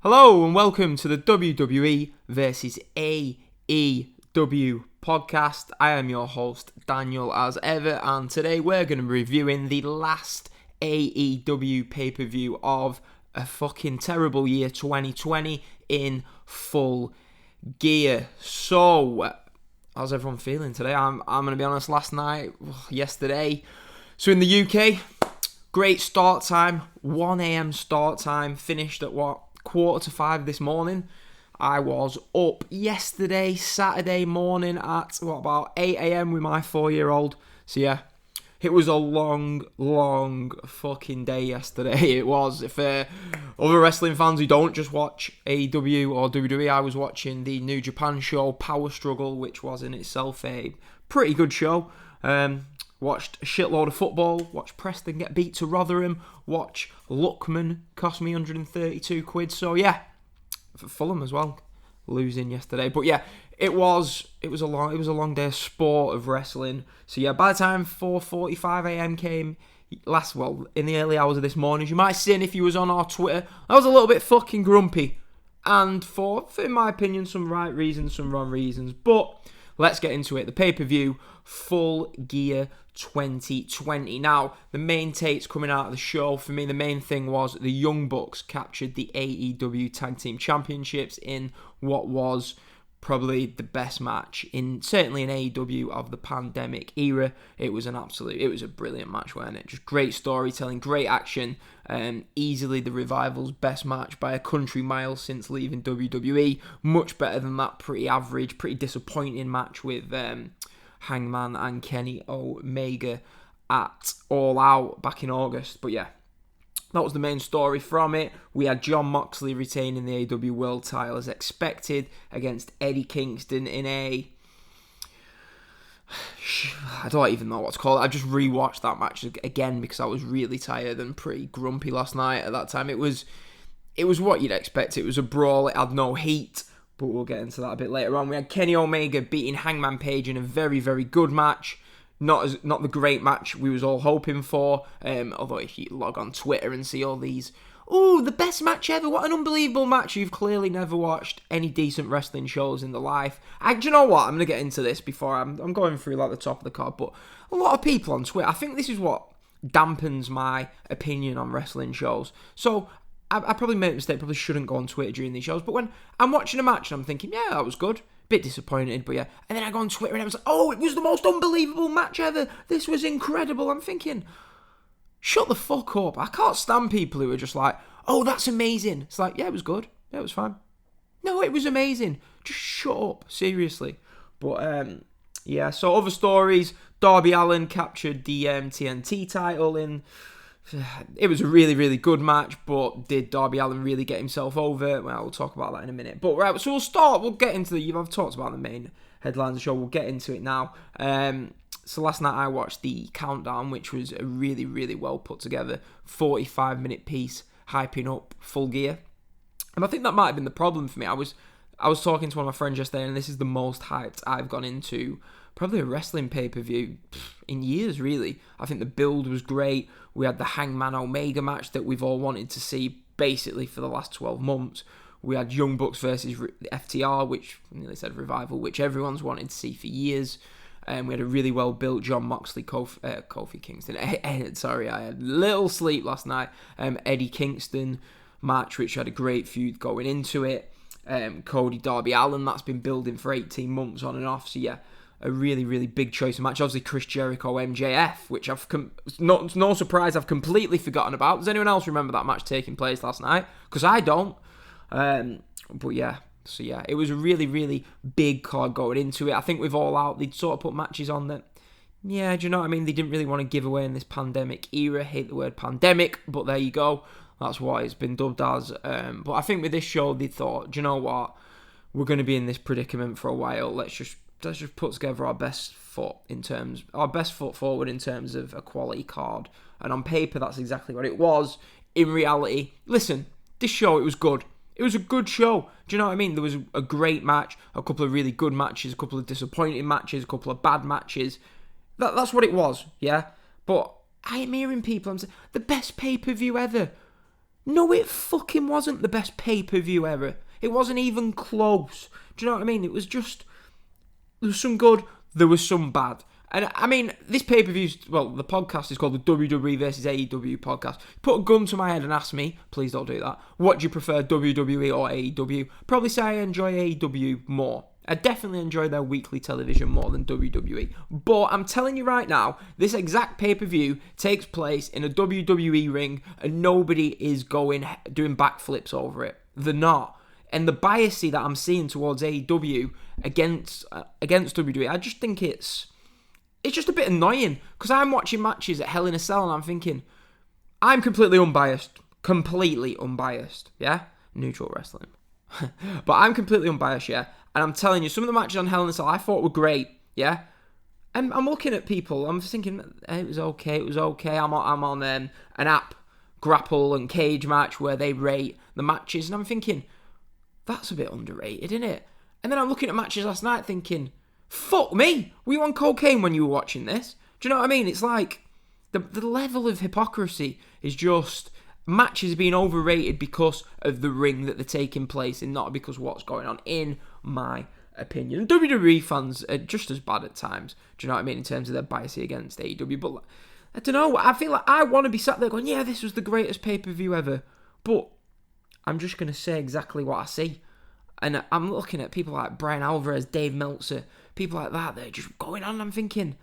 Hello and welcome to the WWE versus AEW podcast. I am your host, Daniel, as ever, and today we're going to be reviewing the last AEW pay-per-view of a fucking terrible year 2020 in Full Gear. So, how's everyone feeling today? I'm going to be honest, yesterday. So in the UK, great start time, 1 a.m. start time, finished at 4:45 this morning. I was up yesterday, Saturday morning at about 8 a.m. with my 4-year-old. So yeah, it was a long fucking day yesterday. It was. For other wrestling fans who don't just watch AEW or WWE, I was watching the New Japan show Power Struggle, which was in itself a pretty good show. Watched a shitload of football, watched Preston get beat to Rotherham, watch Luckman cost me 132 quid. So yeah, for Fulham as well, losing yesterday. But yeah, it was a long day of sport of wrestling. So yeah, by the time 4:45 a.m. came in the early hours of this morning, you might have seen if you was on our Twitter, I was a little bit fucking grumpy. And for in my opinion, some right reasons, some wrong reasons. But let's get into it. The pay-per-view, Full Gear 2020. Now, the main takes coming out of the show, for me, the main thing was the Young Bucks captured the AEW Tag Team Championships in what was probably the best match certainly in AEW of the pandemic era. It was a brilliant match, wasn't it? Just great storytelling, great action, easily the Revival's best match by a country mile since leaving WWE. Much better than that pretty average, pretty disappointing match with Hangman and Kenny Omega at All Out back in August. But yeah, that was the main story from it. We had Jon Moxley retaining the AEW World title as expected against Eddie Kingston in I don't even know what to call it. I just rewatched that match again because I was really tired and pretty grumpy last night at that time. It was what you'd expect. It was a brawl. It had no heat. But we'll get into that a bit later on. We had Kenny Omega beating Hangman Page in a very, very good match. Not the great match we was all hoping for. Although if you log on Twitter and see all these, the best match ever, what an unbelievable match. You've clearly never watched any decent wrestling shows in the life. Do you know what? I'm going to get into this before I'm going through like the top of the card. But a lot of people on Twitter, I think this is what dampens my opinion on wrestling shows. So I probably made a mistake, probably shouldn't go on Twitter during these shows, but when I'm watching a match and I'm thinking, yeah, that was good, bit disappointed, but yeah, and then I go on Twitter and I was like, it was the most unbelievable match ever, this was incredible. I'm thinking, shut the fuck up. I can't stand people who are just like, that's amazing. It's like, yeah, it was good, yeah, it was fine. No, it was amazing. Just shut up, seriously. But yeah, so other stories, Darby Allin captured the TNT title in... It was a really, really good match, but did Darby Allin really get himself over? Well, we'll talk about that in a minute. But right, so we'll get into I've talked about the main headlines of the show, we'll get into it now. So last night I watched the Countdown, which was a really, really well put together 45-minute piece, hyping up Full Gear. And I think that might have been the problem for me. I was talking to one of my friends yesterday, and this is the most hyped I've gone into probably a wrestling pay-per-view in years, really. I think the build was great. We had the Hangman Omega match that we've all wanted to see basically for the last 12 months. We had Young Bucks versus FTR, which I nearly said Revival, which everyone's wanted to see for years. We had a really well-built Jon Moxley, Kofi Kingston. Sorry, I had little sleep last night. Eddie Kingston match, which had a great feud going into it. Cody Darby Allin, that's been building for 18 months on and off. So yeah, a really, really big choice of match. Obviously, Chris Jericho MJF, which no surprise I've completely forgotten about. Does anyone else remember that match taking place last night? Because I don't. But yeah, so yeah, it was a really, really big card going into it. I think with All Out, they'd sort of put matches on that, yeah, do you know what I mean? They didn't really want to give away in this pandemic era. Hate the word pandemic, but there you go. That's what it's been dubbed as. But I think with this show, they thought, do you know what? We're going to be in this predicament for a while. Let's just put together our best foot forward in terms of a quality card. And on paper, that's exactly what it was. In reality, listen, this show, it was good. It was a good show. Do you know what I mean? There was a great match, a couple of really good matches, a couple of disappointing matches, a couple of bad matches. That's what it was, yeah? But I am hearing people, I'm saying, the best pay-per-view ever. No, it fucking wasn't the best pay-per-view ever. It wasn't even close. Do you know what I mean? It was just... There was some good, there was some bad. And I mean, this pay-per-view, well, the podcast is called the WWE versus AEW podcast. Put a gun to my head and ask me, please don't do that, what do you prefer, WWE or AEW? Probably say I enjoy AEW more. I definitely enjoy their weekly television more than WWE. But I'm telling you right now, this exact pay-per-view takes place in a WWE ring and nobody is doing backflips over it. They're not. And the bias that I'm seeing towards AEW against WWE, I just think it's just a bit annoying. Because I'm watching matches at Hell in a Cell and I'm thinking, I'm completely unbiased. Yeah? Neutral wrestling. But I'm completely unbiased, yeah? And I'm telling you, some of the matches on Hell in a Cell I thought were great, yeah? And I'm looking at people, I'm thinking, it was okay. I'm on an app, Grapple and Cage Match, where they rate the matches, and I'm thinking, that's a bit underrated, isn't it? And then I'm looking at matches last night thinking, fuck me, were you on cocaine when you were watching this? Do you know what I mean? It's like, the level of hypocrisy is just... Matches being overrated because of the ring that they're taking place in, not because what's going on, in my opinion. And WWE fans are just as bad at times, do you know what I mean, in terms of their bias against AEW. But I don't know, I feel like I want to be sat there going, yeah, this was the greatest pay-per-view ever. But I'm just going to say exactly what I see. And I'm looking at people like Brian Alvarez, Dave Meltzer, people like that, they're just going on, and I'm thinking...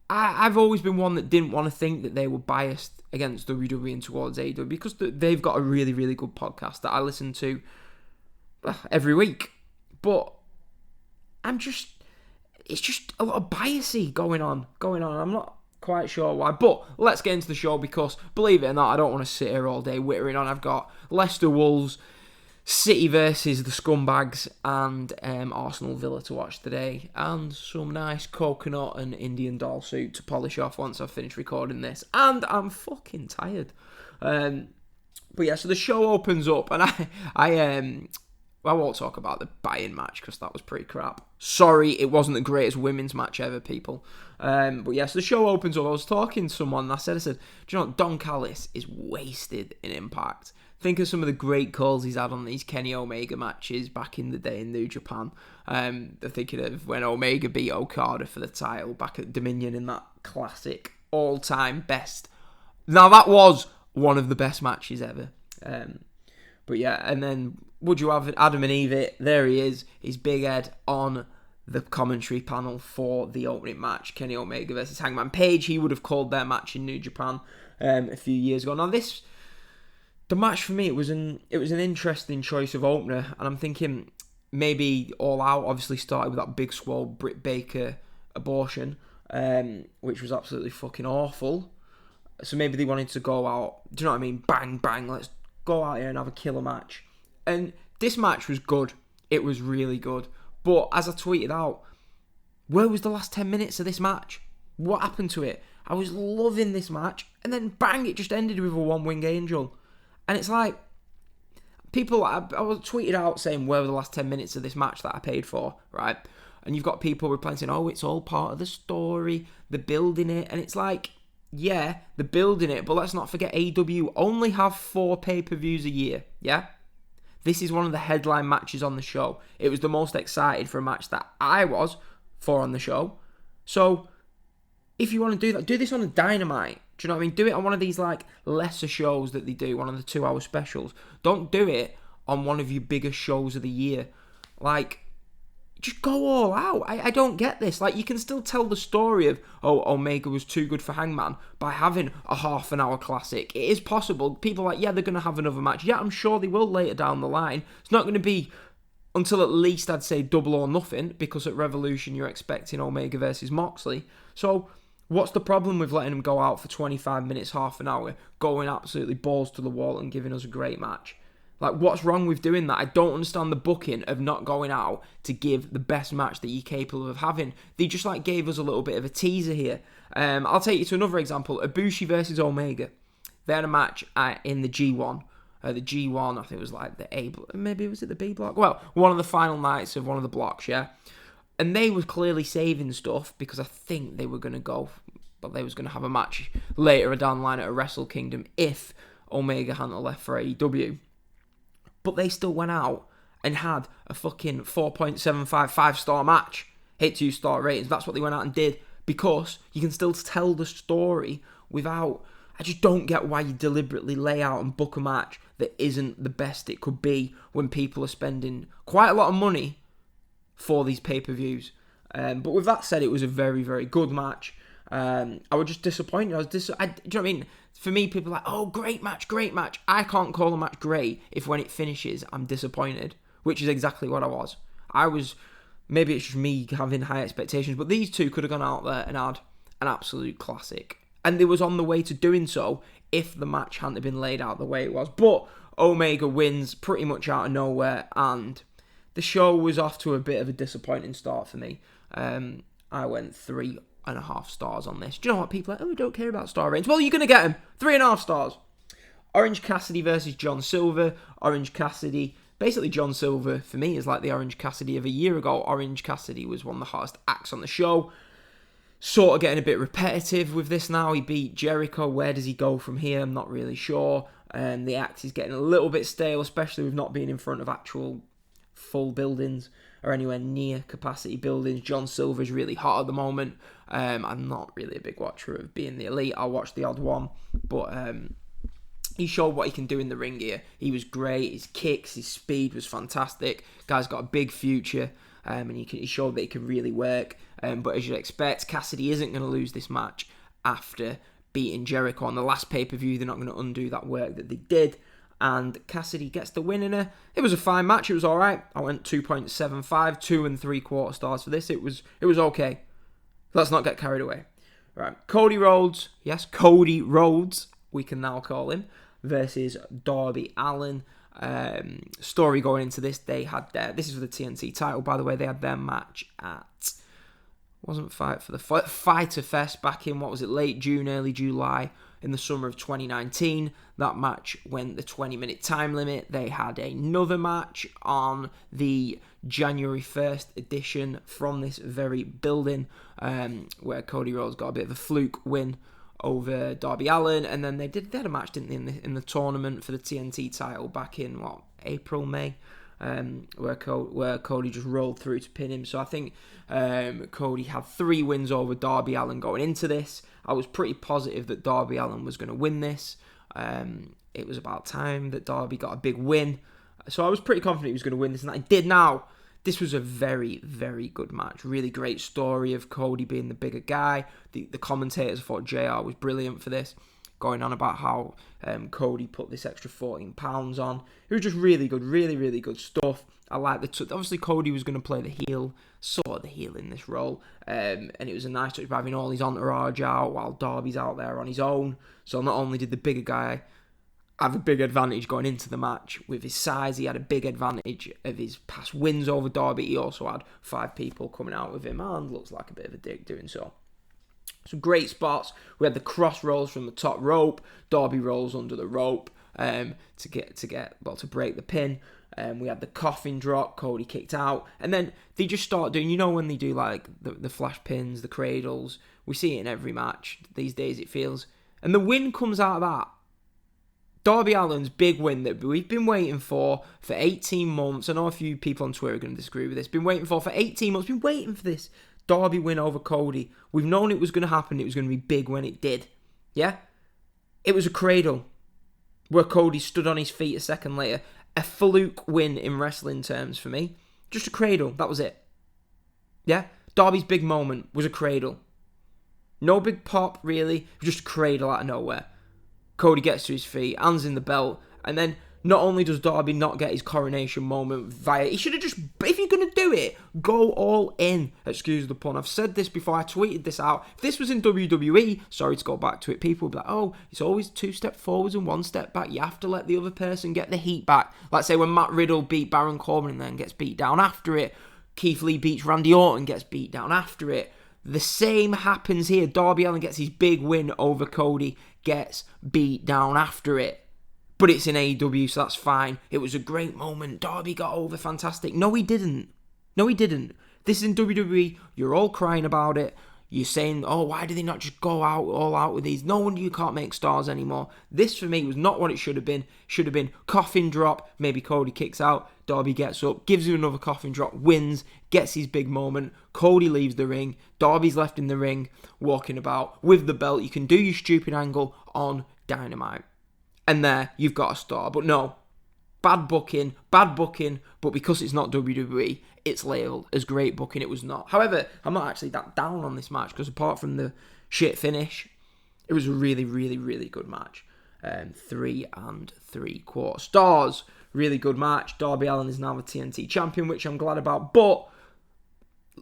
I've always been one that didn't want to think that they were biased against WWE and towards AEW because they've got a really, really good podcast that I listen to every week. But it's just a lot of biasy going on. I'm not quite sure why. But let's get into the show because, believe it or not, I don't want to sit here all day wittering on. I've got Leicester Wolves, City versus the Scumbags, and Arsenal Villa to watch today, and some nice coconut and Indian doll soup to polish off once I've finished recording this, and I'm fucking tired. But yeah, so the show opens up, and I won't talk about the buy-in match because that was pretty crap. Sorry, it wasn't the greatest women's match ever, people. But yeah, so the show opens up. I was talking to someone, and I said, do you know what, Don Callis is wasted in Impact. Think of some of the great calls he's had on these Kenny Omega matches back in the day in New Japan. I'm thinking of when Omega beat Okada for the title back at Dominion in that classic all-time best. Now that was one of the best matches ever. But yeah, and then would you have Adam and Eve? There he is, his big head on the commentary panel for the opening match, Kenny Omega versus Hangman Page. He would have called their match in New Japan a few years ago. Now the match for me, it was an interesting choice of opener, and I'm thinking maybe All Out obviously started with that big swole Britt Baker abortion, which was absolutely fucking awful. So maybe they wanted to go out, do you know what I mean? Bang, bang, let's go out here and have a killer match. And this match was good. It was really good. But as I tweeted out, where was the last 10 minutes of this match? What happened to it? I was loving this match, and then bang, it just ended with a one-winged angel. And it's like, people, I was tweeted out saying, where were the last 10 minutes of this match that I paid for, right? And you've got people replying saying, oh, it's all part of the story, they're building it. And it's like, yeah, they're building it, but let's not forget AEW only have 4 pay-per-views a year, yeah? This is one of the headline matches on the show. It was the most excited for a match that I was for on the show. So, if you want to do that, do this on a Dynamite. Do you know what I mean? Do it on one of these like lesser shows that they do, one of the 2-hour specials. Don't do it on one of your biggest shows of the year. Like, just go all out. I don't get this. Like, you can still tell the story of, oh, Omega was too good for Hangman by having a half-an-hour classic. It is possible. People are like, yeah, they're going to have another match. Yeah, I'm sure they will later down the line. It's not going to be until at least, I'd say, Double or Nothing, because at Revolution you're expecting Omega versus Moxley. So, what's the problem with letting them go out for 25 minutes, half an hour, going absolutely balls to the wall and giving us a great match? Like, what's wrong with doing that? I don't understand the booking of not going out to give the best match that you're capable of having. They just, like, gave us a little bit of a teaser here. I'll take you to another example. Ibushi versus Omega. They had a match in the G1. The G1, I think it was like the A block. Maybe was it the B block? Well, one of the final nights of one of the blocks, yeah? And they were clearly saving stuff because I think they were going to go... But they was going to have a match later down the line at a Wrestle Kingdom if Omega hadn't left for AEW. But they still went out and had a fucking 4.75 5-star match. Hit 2-star ratings. That's what they went out and did. Because you can still tell the story without... I just don't get why you deliberately lay out and book a match that isn't the best it could be when people are spending quite a lot of money for these pay-per-views. But with that said, it was a very, very good match. I was just disappointed. Do you know what I mean? For me, people are like, oh, great match, great match. I can't call a match great if when it finishes, I'm disappointed, which is exactly what I was. Maybe it's just me having high expectations, but these two could have gone out there and had an absolute classic. And they was on the way to doing so if the match hadn't been laid out the way it was. But Omega wins pretty much out of nowhere, and the show was off to a bit of a disappointing start for me. I went 3.5 stars on this. Do you know what? People are like, oh, we don't care about star ratings. Well, you're going to get them. 3.5 stars. Orange Cassidy versus John Silver. Orange Cassidy, basically John Silver, for me, is like the Orange Cassidy of a year ago. Orange Cassidy was one of the hottest acts on the show. Sort of getting a bit repetitive with this now. He beat Jericho. Where does he go from here? I'm not really sure. The act is getting a little bit stale, especially with not being in front of actual full buildings or anywhere near capacity buildings. John Silver's really hot at the moment. I'm not really a big watcher of Being the Elite. I'll watch the odd one. But he showed what he can do in the ring here. He was great. His kicks, his speed was fantastic. Guy's got a big future. And he showed that he can really work. But as you'd expect, Cassidy isn't going to lose this match after beating Jericho on the last pay-per-view. They're not going to undo that work that they did. And Cassidy gets the win in her. It was a fine match. It was all right. I went 2.75, 2 3/4 stars for this. It was okay. Let's not get carried away. Right, Cody Rhodes. Yes, Cody Rhodes, we can now call him, versus Darby Allin. Story going into this, they had this is for the TNT title, by the way. They had their match at wasn't Fight for the Fighter Fest back in late June, early July in the summer of 2019. That match went the 20-minute time limit. They had another match on the January 1st edition from this very building, where Cody Rhodes got a bit of a fluke win over Darby Allin, and then they had a match, didn't they, in the tournament for the TNT title back in April, May, where Cody just rolled through to pin him. So I think Cody had 3 wins over Darby Allin going into this. I was pretty positive that Darby Allin was going to win this. It was about time that Darby got a big win, so I was pretty confident he was going to win this, and I did. Now, this was a very, very good match. Really great story of Cody being the bigger guy. The commentators thought JR was brilliant for this, going on about how Cody put this extra 14 pounds on. It was just really good, really, really good stuff. I like obviously Cody was going to play the heel, sort of the heel in this role, and it was a nice touch by having all his entourage out while Darby's out there on his own. So not only did the bigger guy have a big advantage going into the match with his size, he had a big advantage of his past wins over Darby. He also had 5 people coming out with him, and looks like a bit of a dick doing so. Some great spots. We had the cross rolls from the top rope. Darby rolls under the rope to break the pin. We had the coffin drop. Cody kicked out, and then they just start doing. When they do like the flash pins, the cradles. We see it in every match these days. It feels, and the win comes out of that. Darby Allin's big win that we've been waiting for 18 months. I know a few people on Twitter are going to disagree with this. Been waiting for 18 months. Been waiting for this Darby win over Cody. We've known it was going to happen. It was going to be big when it did. Yeah? It was a cradle where Cody stood on his feet a second later. A fluke win in wrestling terms for me. Just a cradle. That was it. Yeah? Darby's big moment was a cradle. No big pop, really. It was just a cradle out of nowhere. Cody gets to his feet, hands in the belt, and then not only does Darby not get his coronation moment he should have just, if you're going to do it, go all in. Excuse the pun. I've said this before, I tweeted this out. If this was in WWE, sorry to go back to it, people would be like, oh, it's always 2 steps forwards and 1 step back. You have to let the other person get the heat back. Like say when Matt Riddle beat Baron Corbin and then gets beat down after it. Keith Lee beats Randy Orton, gets beat down after it. The same happens here. Darby Allin gets his big win over Cody, gets beat down after it. But it's in AEW, so that's fine. It was a great moment. Darby got over, fantastic. No, he didn't. This is in WWE. You're all crying about it. you're saying, oh, why do they not just go out all out with these? No wonder you can't make stars anymore. This, for me, was not what it should have been. Should have been coffin drop, maybe Cody kicks out, Darby gets up, gives him another coffin drop, wins, gets his big moment, Cody leaves the ring, Darby's left in the ring, walking about with the belt. You can do your stupid angle on Dynamite. And there, you've got a star. But no, bad booking, but because it's not WWE, it's labelled as great booking. It was not. However, I'm not actually that down on this match, because apart from the shit finish, it was a really, really, really good match. 3 3/4 stars. Really good match. Darby Allin is now the TNT champion, which I'm glad about. But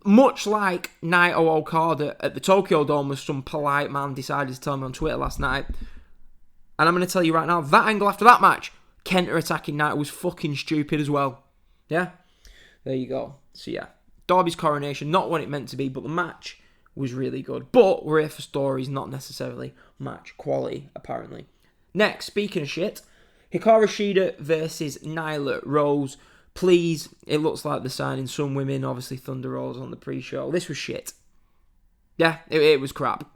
much like Naito Okada at the Tokyo Dome, as some polite man decided to tell me on Twitter last night, and I'm going to tell you right now, that angle after that match, Kenta attacking Naito, was fucking stupid as well. Yeah? There you go. So yeah, Darby's coronation, not what it meant to be, but the match was really good. But we're here for stories, not necessarily match quality, apparently. Next, speaking of shit, Hikaru Shida versus Nyla Rose. Please, it looks like they're signing some women, obviously Thunder Rose on the pre-show. This was shit. Yeah, it was crap.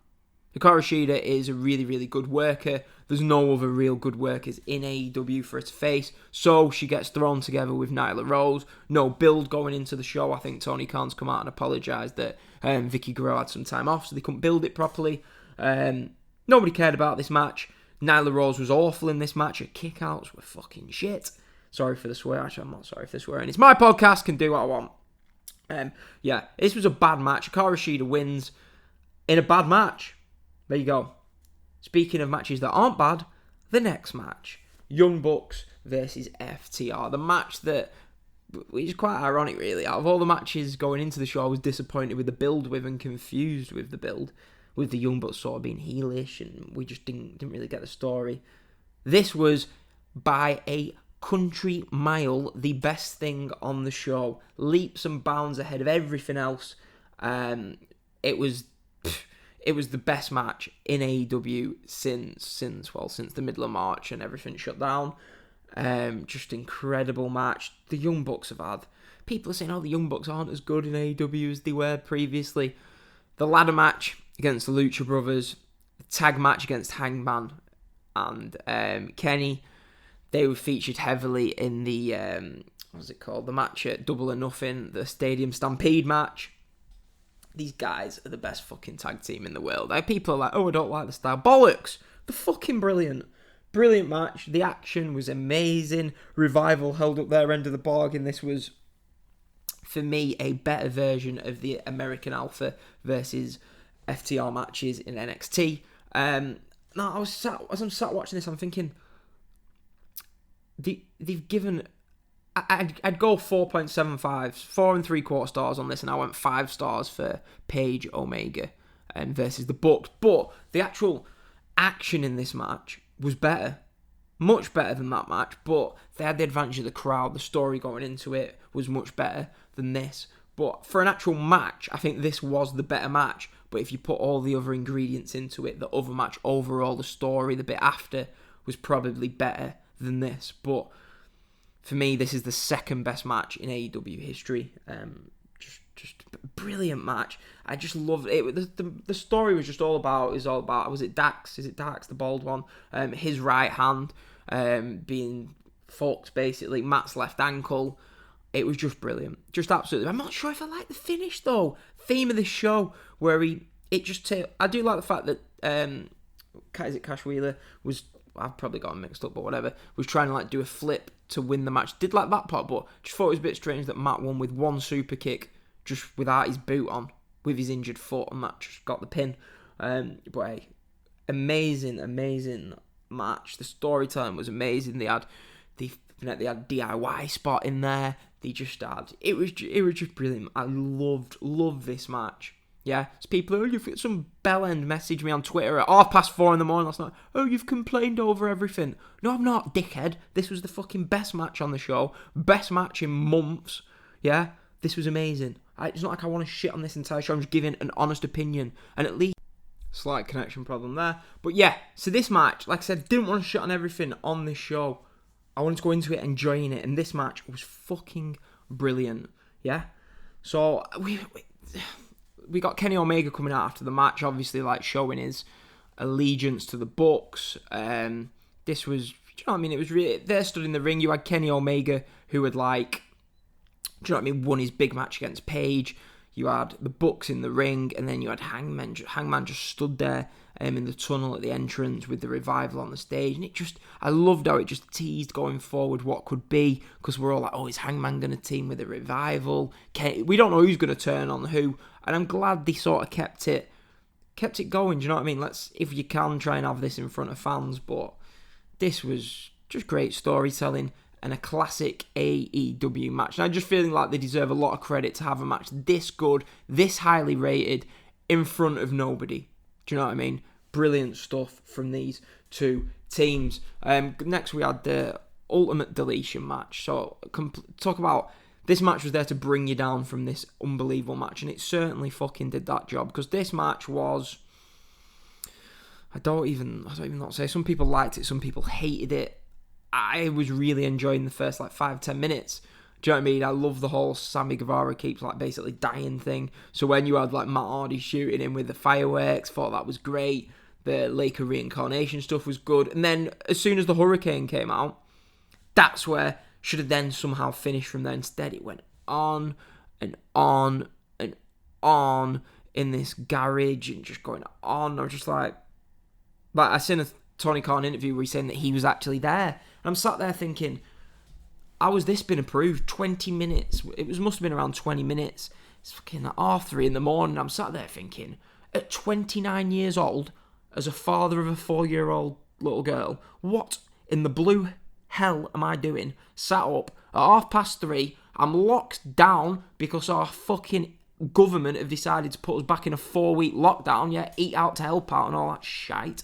Hikaru Shida is a really, really good worker. There's no other real good workers in AEW for her to face. So she gets thrown together with Nyla Rose. No build going into the show. I think Tony Khan's come out and apologised that Vicky Guerrero had some time off, so they couldn't build it properly. Nobody cared about this match. Nyla Rose was awful in this match. Her kickouts were fucking shit. Sorry for the swear. Actually, I'm not sorry for the swearing. It's my podcast. Can do what I want. Yeah, this was a bad match. Hikaru Shida wins in a bad match. There you go. Speaking of matches that aren't bad, the next match. Young Bucks versus FTR. The match that, which is quite ironic really, out of all the matches going into the show, I was disappointed with the build with and confused with the build, with the Young Bucks sort of being heelish and we just didn't really get the story. This was, by a country mile, the best thing on the show. Leaps and bounds ahead of everything else. It was the best match in AEW since the middle of March and everything shut down. Just incredible match. The Young Bucks have had... People are saying, oh, the Young Bucks aren't as good in AEW as they were previously. The ladder match against the Lucha Brothers, the tag match against Hangman and Kenny, they were featured heavily in the, what's it called? The match at Double or Nothing, the Stadium Stampede match. These guys are the best fucking tag team in the world. People are like, oh, I don't like the style. Bollocks! They're fucking brilliant. Brilliant match. The action was amazing. Revival held up their end of the bargain. This was, for me, a better version of the American Alpha versus FTR matches in NXT. Now, as I'm sat watching this, I'm thinking, they've given... I'd go 4.75, 4 3/4 stars on this, and I went 5 stars for Page Omega versus the Bucks. But the actual action in this match was better, much better than that match. But they had the advantage of the crowd. The story going into it was much better than this. But for an actual match, I think this was the better match. But if you put all the other ingredients into it, the other match overall, the story, the bit after, was probably better than this. But for me, this is the second best match in AEW history. Just a brilliant match. I just loved it. The story was just all about. Was it Dax? Is it Dax, the bald one? His right hand being fucked, basically. Matt's left ankle. It was just brilliant. Just absolutely. I'm not sure if I like the finish though. Theme of this show where I do like the fact that Cash Wheeler was. I've probably got him mixed up, but whatever. Was trying to do a flip to win the match. Did like that part, but just thought it was a bit strange that Matt won with one super kick, just without his boot on, with his injured foot, and that just got the pin. But hey, amazing match. The storytelling was amazing. They had DIY spot in there. They just had it was just brilliant. I loved this match. Yeah, it's people, you've got some bellend message me on Twitter at 4:30 in the morning last night. Oh, you've complained over everything. No, I'm not, dickhead. This was the fucking best match on the show. Best match in months. Yeah, this was amazing. It's not like I want to shit on this entire show. I'm just giving an honest opinion. And at least, slight connection problem there. But yeah, so this match, like I said, didn't want to shit on everything on this show. I wanted to go into it enjoying it. And this match was fucking brilliant. Yeah? So, we got Kenny Omega coming out after the match, obviously like showing his allegiance to the Bucks. This was, do you know what I mean? It was really, they stood in the ring. You had Kenny Omega who had like, do you know what I mean, won his big match against Paige. You had the Bucks in the ring, and then you had Hangman. Hangman just stood there in the tunnel at the entrance with the Revival on the stage. And it just, I loved how it just teased going forward what could be, because we're all like, oh, is Hangman going to team with the Revival? We don't know who's going to turn on who. And I'm glad they sort of kept it going. Do you know what I mean? Let's, if you can, try and have this in front of fans. But this was just great storytelling and a classic AEW match. And I'm just feeling like they deserve a lot of credit to have a match this good, this highly rated, in front of nobody. Do you know what I mean? Brilliant stuff from these two teams. Next we had the Ultimate Deletion match. So talk about, this match was there to bring you down from this unbelievable match, and it certainly fucking did that job, because this match was, I don't even know what to say. Some people liked it, some people hated it. I was really enjoying the first like 5-10 minutes. Do you know what I mean? I love the whole Sammy Guevara keeps like basically dying thing. So when you had like Matt Hardy shooting him with the fireworks, thought that was great. The Laker reincarnation stuff was good. And then as soon as the Hurricane came out, that's where should have then somehow finished from there. Instead, it went on and on and on in this garage and just going on. I was just like I seen a Tony Khan interview where he's saying that he was actually there. And I'm sat there thinking, how has this been approved? 20 minutes. Must have been around 20 minutes. It's fucking like 3:30 in the morning. I'm sat there thinking, at 29 years old, as a father of a 4-year-old little girl, what in the blue hell am I doing? Sat up at 3:30. I'm locked down because our fucking government have decided to put us back in a 4-week lockdown. Yeah, eat out to help out and all that shite.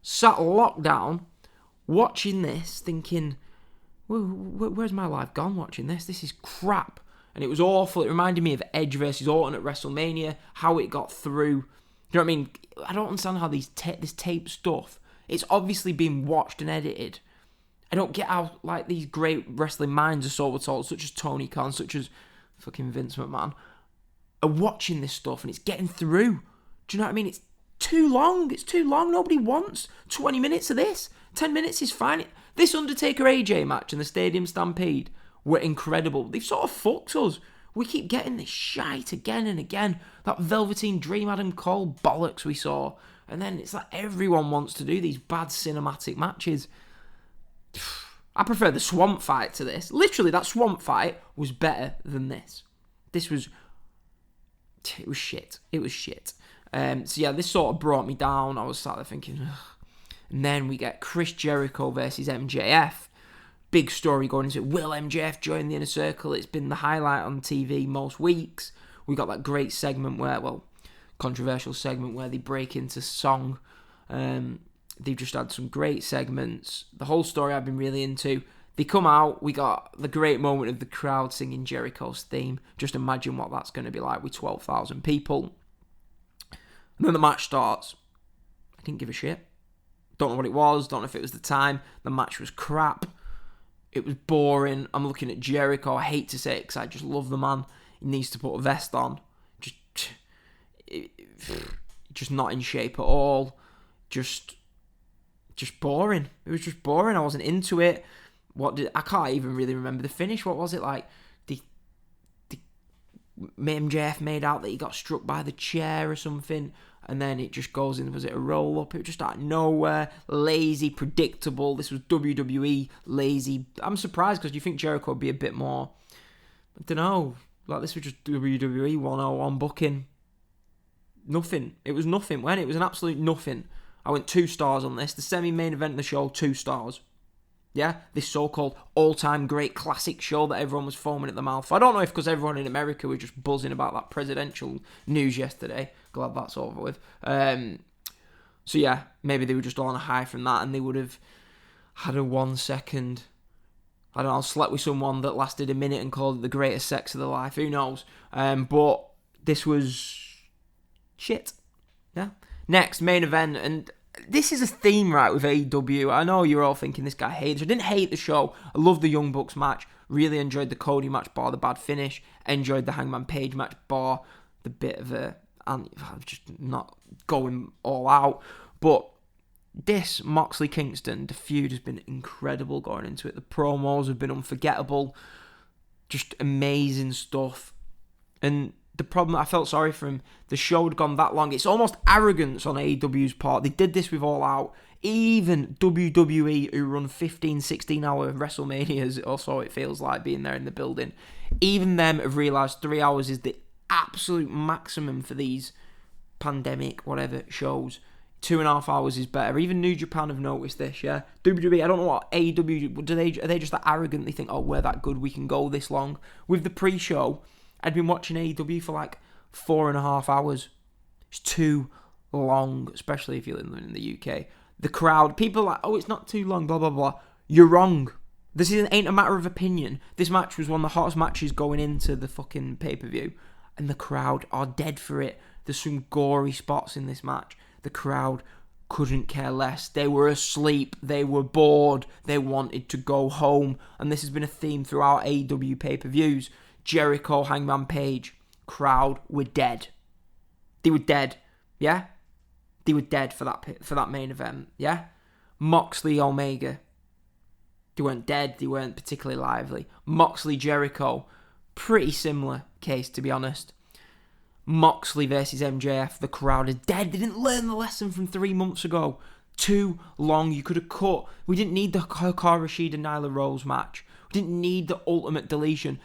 Sat locked down, watching this, thinking, where's my life gone watching this? This is crap. And it was awful. It reminded me of Edge versus Orton at WrestleMania, how it got through. You know what I mean? I don't understand how this tape stuff, it's obviously been watched and edited. I don't get how like these great wrestling minds are so told, such as Tony Khan, such as fucking Vince McMahon, are watching this stuff and it's getting through. Do you know what I mean? It's too long. It's too long. Nobody wants 20 minutes of this. 10 minutes is fine. This Undertaker AJ match and the Stadium Stampede were incredible. They've sort of fucked us. We keep getting this shite again and again. That Velveteen Dream Adam Cole bollocks we saw. And then it's like everyone wants to do these bad cinematic matches. I prefer the swamp fight to this. Literally, that swamp fight was better than this. It was shit. It was shit. So yeah, this sort of brought me down. I was sat there thinking, ugh. And then we get Chris Jericho versus MJF. Big story going into it. Will MJF join the Inner Circle? It's been the highlight on TV most weeks. We got that great segment controversial segment where they break into song. They've just had some great segments. The whole story I've been really into. They come out, we got the great moment of the crowd singing Jericho's theme. Just imagine what that's going to be like with 12,000 people. And then the match starts. I didn't give a shit. Don't know what it was. Don't know if it was the time. The match was crap. It was boring. I'm looking at Jericho. I hate to say it because I just love the man. He needs to put a vest on. Just not in shape at all. Just boring. It was just boring. I wasn't into it. I can't even really remember the finish. What was it like? The MJF made out that he got struck by the chair or something, and then it just goes in. Was it a roll up? It was just out of nowhere. Lazy, predictable. This was WWE lazy. I'm surprised because you think Jericho would be a bit more. I don't know. Like this was just WWE 101 booking. Nothing. It was nothing. It was an absolute nothing. I went 2 stars on this. The semi-main event of the show, 2 stars. Yeah, this so-called all-time great classic show that everyone was foaming at the mouth. I don't know if because everyone in America was just buzzing about that presidential news yesterday. Glad that's over with. So yeah, maybe they were just on a high from that and they would have had a 1 second, I don't know, slept with someone that lasted a minute and called it the greatest sex of their life. Who knows? But this was shit. Yeah. Next, main event, and this is a theme, right, with AEW. I know you're all thinking this guy hates. I didn't hate the show. I loved the Young Bucks match. Really enjoyed the Cody match, bar the bad finish. Enjoyed the Hangman Page match, bar the bit of a and I'm just not going all out. But this Moxley Kingston, the feud has been incredible going into it. The promos have been unforgettable, just amazing stuff. And the problem, I felt sorry for him. The show had gone that long. It's almost arrogance on AEW's part. They did this with All Out. Even WWE, who run 15, 16-hour WrestleManias, or so it feels like being there in the building, even them have realised 3 hours is the absolute maximum for these pandemic, whatever, shows. 2.5 hours is better. Even New Japan have noticed this, yeah? WWE, I don't know what AEW, are they just that arrogant? They think, oh, we're that good, we can go this long. With the pre-show, I'd been watching AEW for like 4.5 hours. It's too long, especially if you're living in the UK. The crowd, people are like, oh, it's not too long, blah, blah, blah. You're wrong. This ain't a matter of opinion. This match was one of the hottest matches going into the fucking pay-per-view. And the crowd are dead for it. There's some gory spots in this match. The crowd couldn't care less. They were asleep. They were bored. They wanted to go home. And this has been a theme throughout AEW pay-per-views. Jericho, Hangman Page, crowd were dead. They were dead. Yeah? They were dead for that main event. Yeah? Moxley, Omega. They weren't dead. They weren't particularly lively. Moxley, Jericho. Pretty similar case, to be honest. Moxley versus MJF. The crowd is dead. They didn't learn the lesson from 3 months ago. Too long. You could have cut. We didn't need the Hikaru Shida Nyla Rose match. We didn't need the ultimate deletion.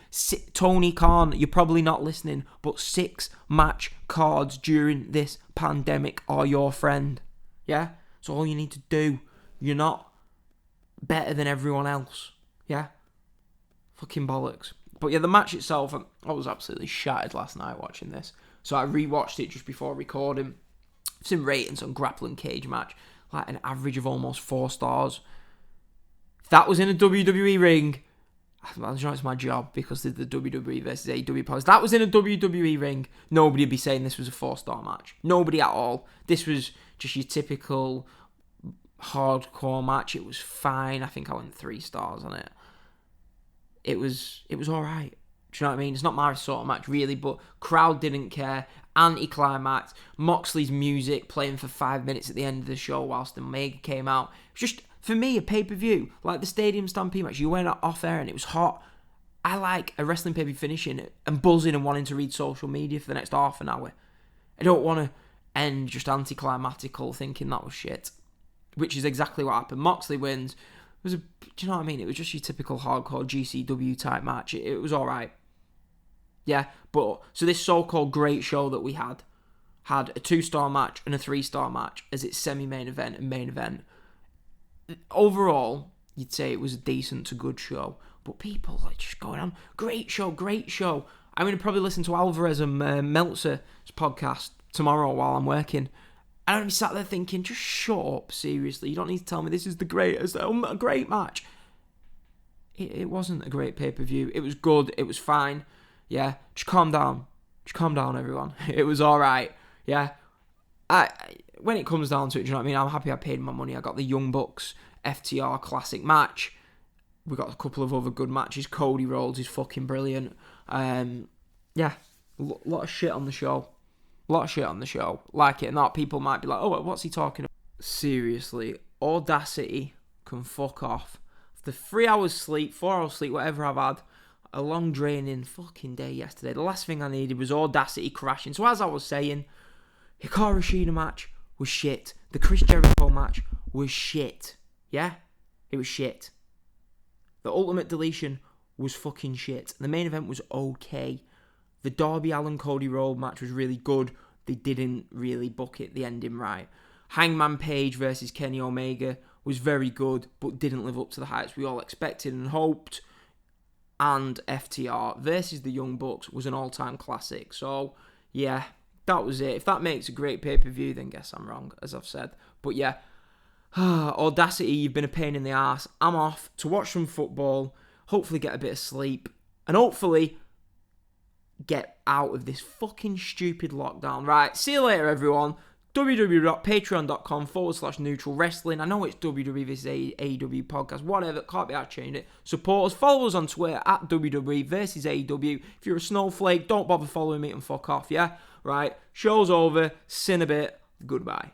Tony Khan, you're probably not listening, but 6 match cards during this pandemic are your friend. Yeah? That's all you need to do. You're not better than everyone else. Yeah? Fucking bollocks. But yeah, the match itself, I was absolutely shattered last night watching this. So I rewatched it just before recording. Some ratings on Grappling Cage match, like an average of almost 4 stars. If that was in a WWE ring, I'm sure it's my job because the WWE versus AEW powers. That was in a WWE ring, nobody would be saying this was a 4-star match. Nobody at all. This was just your typical hardcore match. It was fine. I think I went 3 stars on it. It was alright. Do you know what I mean? It's not my sort of match really, but crowd didn't care. Anticlimax. Moxley's music playing for 5 minutes at the end of the show whilst Omega came out. It was just, for me, a pay-per-view. Like the Stadium Stampede match. You went off air and it was hot. I like a wrestling pay-per-view finishing it and buzzing and wanting to read social media for the next half an hour. I don't want to end just anticlimactical thinking that was shit. Which is exactly what happened. Moxley wins. It was do you know what I mean? It was just your typical hardcore GCW type match. It was alright. Yeah, but so this so-called great show that we had a 2-star match and a 3-star match as its semi-main event and main event. Overall, you'd say it was a decent to good show, but people are just going on, great show. I'm going to probably listen to Alvarez and Meltzer's podcast tomorrow while I'm working. And I'm going to be sat there thinking, just shut up, seriously. You don't need to tell me this is the greatest, a great match. It wasn't a great pay-per-view. It was good. It was fine. Yeah, just calm down. Just calm down, everyone. It was alright. Yeah. When it comes down to it, do you know what I mean? I'm happy I paid my money. I got the Young Bucks FTR classic match. We got a couple of other good matches. Cody Rhodes is fucking brilliant. Yeah, lot of shit on the show. Like it or not, people might be like, oh, what's he talking about? Seriously, Audacity can fuck off. After 3 hours sleep, 4 hours sleep, whatever I've had, a long draining fucking day yesterday. The last thing I needed was Audacity crashing. So as I was saying, Hikaru Shida match was shit. The Chris Jericho match was shit. Yeah? It was shit. The Ultimate Deletion was fucking shit. The main event was okay. The Darby Allin Cody Rhodes match was really good. They didn't really book it, the ending right. Hangman Page versus Kenny Omega was very good, but didn't live up to the heights we all expected and hoped. And FTR versus the Young Bucks was an all-time classic. So, yeah, that was it. If that makes a great pay-per-view, then guess I'm wrong, as I've said. But yeah, Audacity, you've been a pain in the arse. I'm off to watch some football, hopefully get a bit of sleep, and hopefully get out of this fucking stupid lockdown. Right, see you later, everyone. www.patreon.com/neutral wrestling. I know it's WWE vs AEW podcast, whatever, can't be out changing it. Support us, follow us on Twitter at WWE versus AEW. If you're a snowflake, don't bother following me and fuck off, yeah? Right, show's over, sin a bit, goodbye.